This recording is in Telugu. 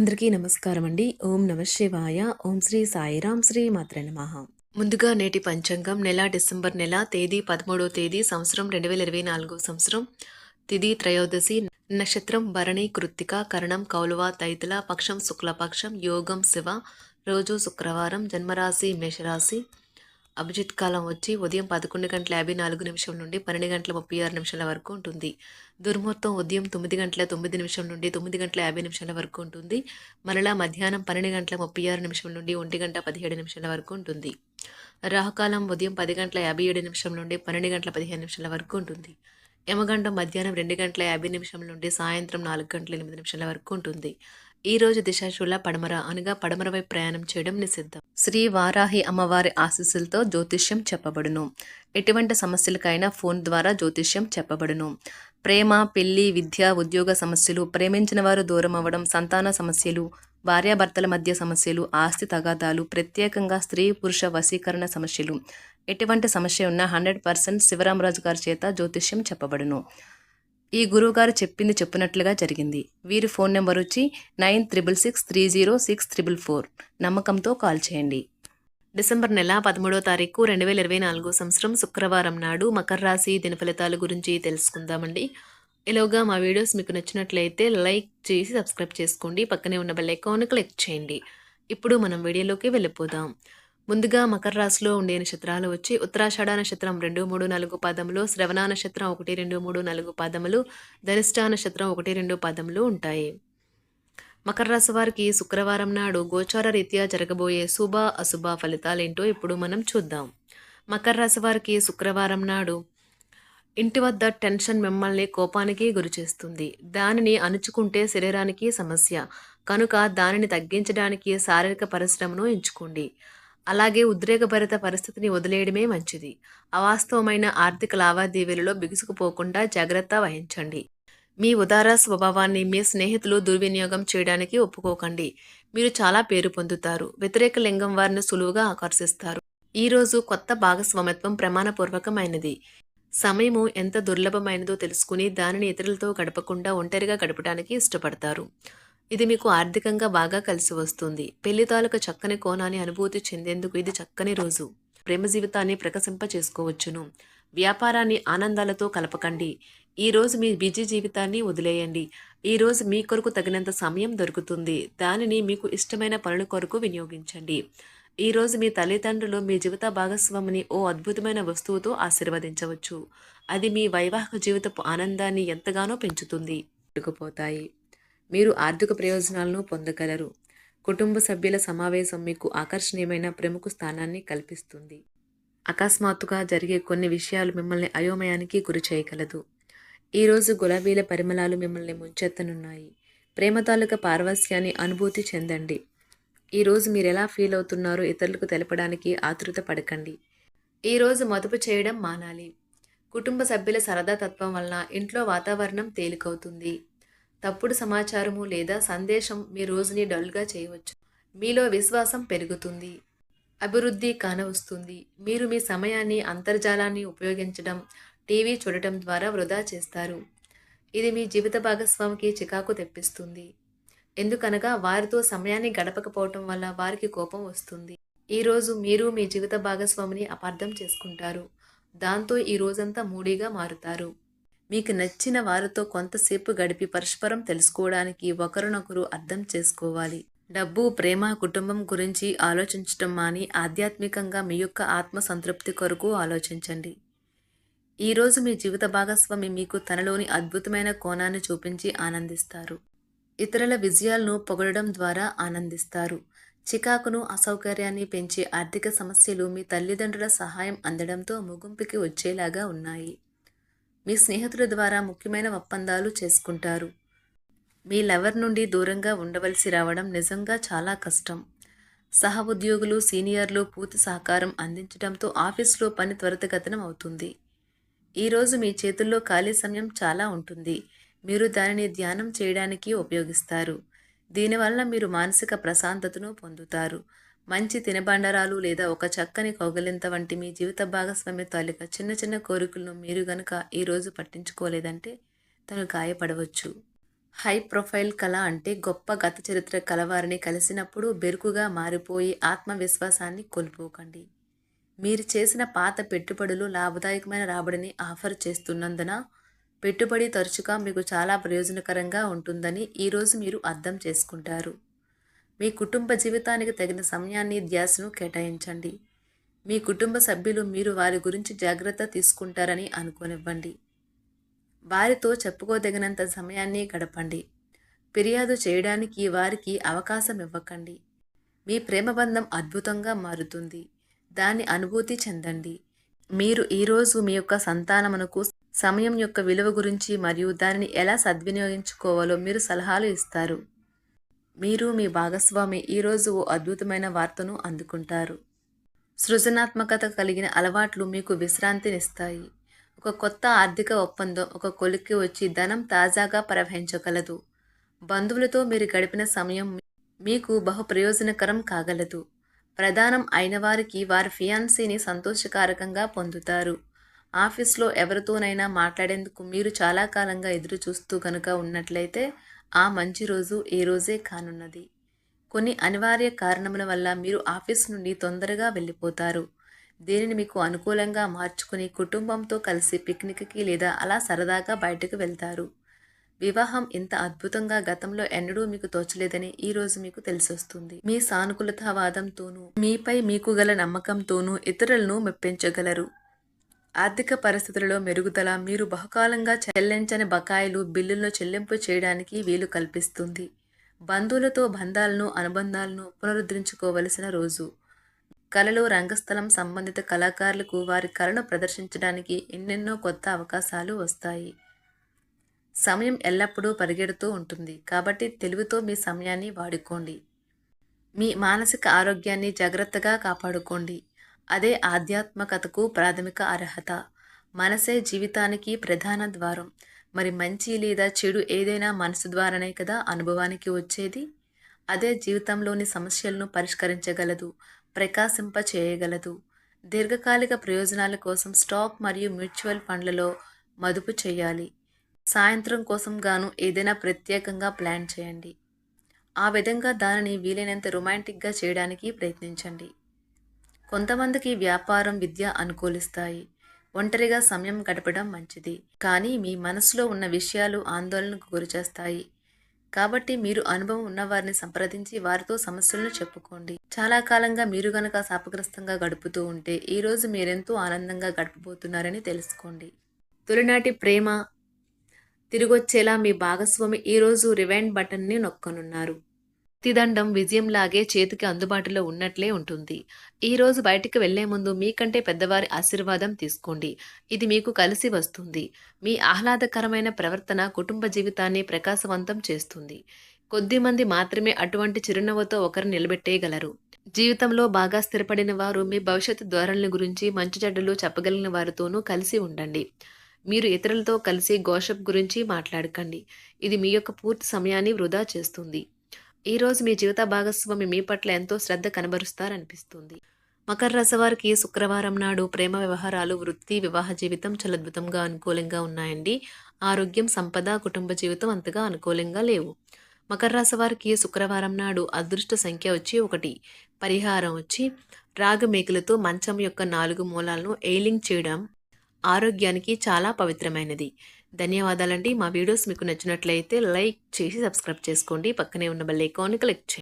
అందరికీ నమస్కారం అండి. ఓం నమ శివాయ. ఓం శ్రీ సాయిరాం శ్రీ మాత్రే నమః. ముందుగా నేటి పంచాంగం నెల డిసెంబర్ నెల తేదీ 13వ తేదీ సంవత్సరం 2024 సంవత్సరం తిథి త్రయోదశి నక్షత్రం భరణి కృత్తిక కరణం కౌలవ తైతుల పక్షం శుక్లపక్షం యోగం శివ రోజు శుక్రవారం జన్మరాశి మేషరాశి అభిజిత్ కాలం వచ్చి ఉదయం 11:54 నుండి 12:36 వరకు ఉంటుంది. దుర్ముహూర్తం ఉదయం 9:09 నుండి 9:50 వరకు ఉంటుంది. మరలా మధ్యాహ్నం 12:36 నుండి 1:17 వరకు ఉంటుంది. రాహుకాలం ఉదయం 10:57 నుండి 12:15 వరకు ఉంటుంది. యమగండం మధ్యాహ్నం 2:50 నుండి సాయంత్రం 4:08 వరకు ఉంటుంది. ఈ రోజు దిశాశూల పడమర అనగా పడమర వైపు ప్రయాణం చేయడం నిషిద్ధం. శ్రీ వారాహి అమ్మవారి ఆశీస్సులతో జ్యోతిష్యం చెప్పబడును. ఎటువంటి సమస్యలకైనా ఫోన్ ద్వారా జ్యోతిష్యం చెప్పబడును. ప్రేమ, పెళ్లి, విద్య, ఉద్యోగ సమస్యలు, ప్రేమించిన వారు దూరం అవ్వడం, సంతాన సమస్యలు, భార్యాభర్తల మధ్య సమస్యలు, ఆస్తి తగాదాలు, ప్రత్యేకంగా స్త్రీ పురుష వశీకరణ సమస్యలు, ఎటువంటి సమస్య ఉన్నా 100% శివరామరాజు గారి చేత జ్యోతిష్యం చెప్పబడును. ఈ గురువుగారు చెప్పింది చెప్పినట్లుగా జరిగింది. వీరి ఫోన్ నెంబర్ వచ్చి 9663064444. నమ్మకంతో కాల్ చేయండి. డిసెంబర్ నెల 13వ తారీఖు 2024 సంవత్సరం శుక్రవారం నాడు మకర రాశి దిన ఫలితాల గురించి తెలుసుకుందామండి. ఇలాగా మా వీడియోస్ మీకు నచ్చినట్లయితే లైక్ చేసి సబ్స్క్రైబ్ చేసుకోండి. పక్కనే ఉన్న బెల్ ఐకాన్ క్లిక్ చేయండి. ఇప్పుడు మనం వీడియోలోకి వెళ్ళిపోదాం. ముందుగా మకర రాశిలో ఉండే నక్షత్రాలు వచ్చి ఉత్తరాషాఢ నక్షత్రం 2, 3, 4 పాదములు, శ్రవణ నక్షత్రం 1, 2, 3, 4 పాదములు, ధనిష్ట నక్షత్రం 1, 2 పాదములు ఉంటాయి. మకర రాశి వారికి శుక్రవారం నాడు గోచార రీత్యా జరగబోయే శుభ అశుభ ఫలితాలేంటో ఇప్పుడు మనం చూద్దాం. మకర రాశి వారికి శుక్రవారం నాడు ఇంటి వద్ద టెన్షన్ మిమ్మల్ని కోపానికి గురిచేస్తుంది. దానిని అణుచుకుంటే శరీరానికి సమస్య కనుక దానిని తగ్గించడానికి శారీరక పరిశ్రమను ఎంచుకోండి. అలాగే ఉద్రేకభరిత పరిస్థితిని వదిలేయడమే మంచిది. అవాస్తవమైన ఆర్థిక లావాదేవీలలో బిగుసుకుపోకుండా జాగ్రత్త వహించండి. మీ ఉదార స్వభావాన్ని మీ స్నేహితులు దుర్వినియోగం చేయడానికి ఒప్పుకోకండి. మీరు చాలా పేరు పొందుతారు. వ్యతిరేక లింగం వారిని సులువుగా ఆకర్షిస్తారు. ఈరోజు కొత్త భాగస్వామ్యత్వం ప్రమాణపూర్వకమైనది. సమయము ఎంత దుర్లభమైనదో తెలుసుకుని దానిని ఇతరులతో గడపకుండా ఒంటరిగా గడపడానికి ఇష్టపడతారు. ఇది మీకు ఆర్థికంగా బాగా కలిసి వస్తుంది. పెళ్లి తాలూకు చక్కని కోణాన్ని అనుభూతి చెందేందుకు ఇది చక్కని రోజు. ప్రేమ జీవితాన్ని ప్రకాశింప చేసుకోవచ్చును. వ్యాపారాన్ని ఆనందాలతో కలపకండి. ఈ రోజు మీ బిజీ జీవితాన్ని వదిలేయండి. ఈ రోజు మీ కొరకు తగినంత సమయం దొరుకుతుంది. దానిని మీకు ఇష్టమైన పనుల కొరకు వినియోగించండి. ఈ రోజు మీ తల్లిదండ్రులు మీ జీవిత భాగస్వామిని ఓ అద్భుతమైన వస్తువుతో ఆశీర్వదించవచ్చు. అది మీ వైవాహిక జీవితపు ఆనందాన్ని ఎంతగానో పెంచుతుంది. పోతాయి. మీరు ఆర్థిక ప్రయోజనాలను పొందగలరు. కుటుంబ సభ్యుల సమావేశం మీకు ఆకర్షణీయమైన ప్రముఖ స్థానాన్ని కల్పిస్తుంది. అకస్మాత్తుగా జరిగే కొన్ని విషయాలు మిమ్మల్ని అయోమయానికి గురి చేయగలదు. ఈరోజు గులాబీల పరిమళాలు మిమ్మల్ని ముంచెత్తనున్నాయి. ప్రేమ తాలూకా పారవస్యాన్ని అనుభూతి చెందండి. ఈరోజు మీరు ఎలా ఫీల్ అవుతున్నారో ఇతరులకు తెలపడానికి ఆతృత పడకండి. ఈరోజు మదుపు చేయడం మానాలి. కుటుంబ సభ్యుల సరదా తత్వం వలన ఇంట్లో వాతావరణం తేలికవుతుంది. తప్పుడు సమాచారము లేదా సందేశం మీ రోజుని డల్గా చేయవచ్చు. మీలో విశ్వాసం పెరుగుతుంది. అభివృద్ధి కానవస్తుంది. మీరు మీ సమయాన్ని అంతర్జాలాన్ని ఉపయోగించడం, టీవీ చూడటం ద్వారా వృధా చేస్తారు. ఇది మీ జీవిత భాగస్వామికి చికాకు తెప్పిస్తుంది. ఎందుకనగా వారితో సమయాన్ని గడపకపోవటం వల్ల వారికి కోపం వస్తుంది. ఈరోజు మీరు మీ జీవిత భాగస్వామిని అపార్థం చేసుకుంటారు. దాంతో ఈ రోజంతా మూడీగా మారుతారు. మీకు నచ్చిన వారితో కొంతసేపు గడిపి పరస్పరం తెలుసుకోవడానికి ఒకరినొకరు అర్థం చేసుకోవాలి. డబ్బు, ప్రేమ, కుటుంబం గురించి ఆలోచించటం మాని ఆధ్యాత్మికంగా మీ యొక్క ఆత్మ సంతృప్తి కొరకు ఆలోచించండి. ఈరోజు మీ జీవిత భాగస్వామి మీకు తనలోని అద్భుతమైన కోణాన్ని చూపించి ఆనందిస్తారు. ఇతరుల విజయాలను పొగడడం ద్వారా ఆనందిస్తారు. చికాకును, అసౌకర్యాన్ని పెంచే ఆర్థిక సమస్యలు మీ తల్లిదండ్రుల సహాయం అందడంతో ముగింపుకి వచ్చేలాగా ఉన్నాయి. మీ స్నేహితుల ద్వారా ముఖ్యమైన ఒప్పందాలు చేసుకుంటారు. మీ లవర్ నుండి దూరంగా ఉండవలసి రావడం నిజంగా చాలా కష్టం. సహ ఉద్యోగులు, సీనియర్లు పూర్తి సహకారం అందించడంతో ఆఫీసులో పని త్వరితగతినం అవుతుంది. ఈరోజు మీ చేతుల్లో ఖాళీ సమయం చాలా ఉంటుంది. మీరు దానిని ధ్యానం చేయడానికి ఉపయోగిస్తారు. దీనివల్ల మీరు మానసిక ప్రశాంతతను పొందుతారు. మంచి తినబండరాలు లేదా ఒక చక్కని కౌగిలింత వంటి మీ జీవిత భాగస్వామి తాలూకా చిన్న చిన్న కోరికలను మీరు గనుక ఈరోజు పట్టించుకోలేదంటే తను గాయపడవచ్చు. హై ప్రొఫైల్ కళ అంటే గొప్ప గత చరిత్ర కలవారిని కలిసినప్పుడు బెరుకుగా మారిపోయి ఆత్మవిశ్వాసాన్ని కోల్పోకండి. మీరు చేసిన పాత పెట్టుబడులు లాభదాయకమైన రాబడిని ఆఫర్ చేస్తున్నందున పెట్టుబడి తరచుగా మీకు చాలా ప్రయోజనకరంగా ఉంటుందని ఈరోజు మీరు అర్థం చేసుకుంటారు. మీ కుటుంబ జీవితానికి తగిన సమయాన్ని ధ్యాసను కేటాయించండి. మీ కుటుంబ సభ్యులు మీరు వారి గురించి జాగ్రత్త తీసుకుంటారని అనుకోనివ్వండి. వారితో చెప్పుకోదగినంత సమయాన్ని గడపండి. ఫిర్యాదు చేయడానికి వారికి అవకాశం ఇవ్వకండి. మీ ప్రేమ బంధం అద్భుతంగా మారుతుంది. దాన్ని అనుభూతి చెందండి. మీరు ఈరోజు మీ యొక్క సంతానమునకు సమయం యొక్క విలువ గురించి మరియు దానిని ఎలా సద్వినియోగించుకోవాలో మీరు సలహాలు ఇస్తారు. మీరు మీ భాగస్వామి ఈరోజు ఓ అద్భుతమైన వార్తను అందుకుంటారు. సృజనాత్మకత కలిగిన అలవాట్లు మీకు విశ్రాంతినిస్తాయి. ఒక కొత్త ఆర్థిక ఒప్పందం ఒక కొలిక్కి వచ్చి ధనం తాజాగా ప్రవహించగలదు. బంధువులతో మీరు గడిపిన సమయం మీకు బహు ప్రయోజనకరం కాగలదు. ప్రధానం అయిన వారికి వారి ఫియాన్సీని సంతోషకారకంగా పొందుతారు. ఆఫీస్లో ఎవరితోనైనా మాట్లాడేందుకు మీరు చాలా కాలంగా ఎదురు చూస్తూ కనుక ఉన్నట్లయితే ఆ మంచి రోజు ఏ రోజే కానున్నది. కొన్ని అనివార్య కారణముల వల్ల మీరు ఆఫీస్ నుండి తొందరగా వెళ్ళిపోతారు. దీనిని మీకు అనుకూలంగా మార్చుకుని కుటుంబంతో కలిసి పిక్నిక్కి లేదా అలా సరదాగా బయటకు వెళ్తారు. వివాహం ఇంత అద్భుతంగా గతంలో ఎన్నడూ మీకు తోచలేదని ఈరోజు మీకు తెలిసొస్తుంది. మీ సానుకూలతావాదంతోనూ మీపై మీకు గల నమ్మకంతోనూ ఇతరులను మెప్పించగలరు. ఆర్థిక పరిస్థితులలో మెరుగుదల మీరు బహుకాలంగా చెల్లించని బకాయిలు బిల్లులను చెల్లింపు చేయడానికి వీలు కల్పిస్తుంది. బంధువులతో అనుబంధాలను పునరుద్ధరించుకోవలసిన రోజు. కళలు రంగస్థలం సంబంధిత కళాకారులకు వారి కళను ప్రదర్శించడానికి ఎన్నెన్నో కొత్త అవకాశాలు వస్తాయి. సమయం ఎల్లప్పుడూ పరిగెడుతూ ఉంటుంది కాబట్టి తెలివితో మీ సమయాన్ని వాడుకోండి. మీ మానసిక ఆరోగ్యాన్ని జాగ్రత్తగా కాపాడుకోండి. అదే ఆధ్యాత్మికతకు ప్రాథమిక అర్హత. మనసే జీవితానికి ప్రధాన ద్వారం. మరి మంచి లేదా చెడు ఏదైనా మనసు ద్వారానే కదా అనుభవానికి వచ్చేది. అదే జీవితంలోని సమస్యలను పరిష్కరించగలదు, ప్రకాశింప చేయగలదు. దీర్ఘకాలిక ప్రయోజనాల కోసం స్టాక్ మరియు మ్యూచువల్ ఫండ్లలో మదుపు చేయాలి. సాయంత్రం కోసం గాను ఏదైనా ప్రత్యేకంగా ప్లాన్ చేయండి. ఆ విధంగా దానిని వీలైనంత రొమాంటిక్గా చేయడానికి ప్రయత్నించండి. కొంతమందికి వ్యాపారం, విద్య అనుకూలిస్తాయి. ఒంటరిగా సమయం గడపడం మంచిది. కానీ మీ మనసులో ఉన్న విషయాలు ఆందోళనకు గురిచేస్తాయి. కాబట్టి మీరు అనుభవం ఉన్నవారిని సంప్రదించి వారితో సమస్యలను చెప్పుకోండి. చాలా కాలంగా మీరు గనక శాపగ్రస్తంగా గడుపుతూ ఉంటే ఈరోజు మీరెంతో ఆనందంగా గడపబోతున్నారని తెలుసుకోండి. తొలినాటి ప్రేమ తిరిగొచ్చేలా మీ భాగస్వామి ఈరోజు రివైండ్ బటన్ని నొక్కనున్నారు. ప్రతిదండం విజయంలాగే చేతికి అందుబాటులో ఉన్నట్లే ఉంటుంది. ఈరోజు బయటికి వెళ్లే ముందు మీకంటే పెద్దవారి ఆశీర్వాదం తీసుకోండి. ఇది మీకు కలిసి వస్తుంది. మీ ఆహ్లాదకరమైన ప్రవర్తన కుటుంబ జీవితాన్ని ప్రకాశవంతం చేస్తుంది. కొద్దిమంది మాత్రమే అటువంటి చిరునవ్వుతో ఒకరు నిలబెట్టేయగలరు. జీవితంలో బాగా స్థిరపడిన వారు మీ భవిష్యత్తు ధోరణుల గురించి మంచి చెడ్డలు చెప్పగలిగిన వారితోనూ కలిసి ఉండండి. మీరు ఇతరులతో కలిసి గోషప్ గురించి మాట్లాడకండి. ఇది మీ యొక్క పూర్తి సమయాన్ని వృధా చేస్తుంది. ఈరోజు మీ జీవిత భాగస్వామి మీ పట్ల ఎంతో శ్రద్ధ కనబరుస్తారనిపిస్తుంది. మకర రాశి వారికి శుక్రవారం నాడు ప్రేమ వ్యవహారాలు, వృత్తి, వివాహ జీవితం చాలా అద్భుతంగా అనుకూలంగా ఉన్నాయండి. ఆరోగ్యం, సంపద, కుటుంబ జీవితం అంతగా అనుకూలంగా లేవు. మకర రాశి వారికి శుక్రవారం నాడు అదృష్ట సంఖ్య వచ్చి 1. పరిహారం వచ్చి రాగమేకులతో మంచం యొక్క 4 మూలాలను ఎయిలింగ్ చేయడం ఆరోగ్యానికి చాలా పవిత్రమైనది. ధన్యవాదాలండి. మా వీడియోస్ మీకు నచ్చినట్లయితే లైక్ చేసి సబ్స్క్రైబ్ చేసుకోండి. పక్కనే ఉన్న బెల్ ఐకాన్ని క్లిక్ చేయండి.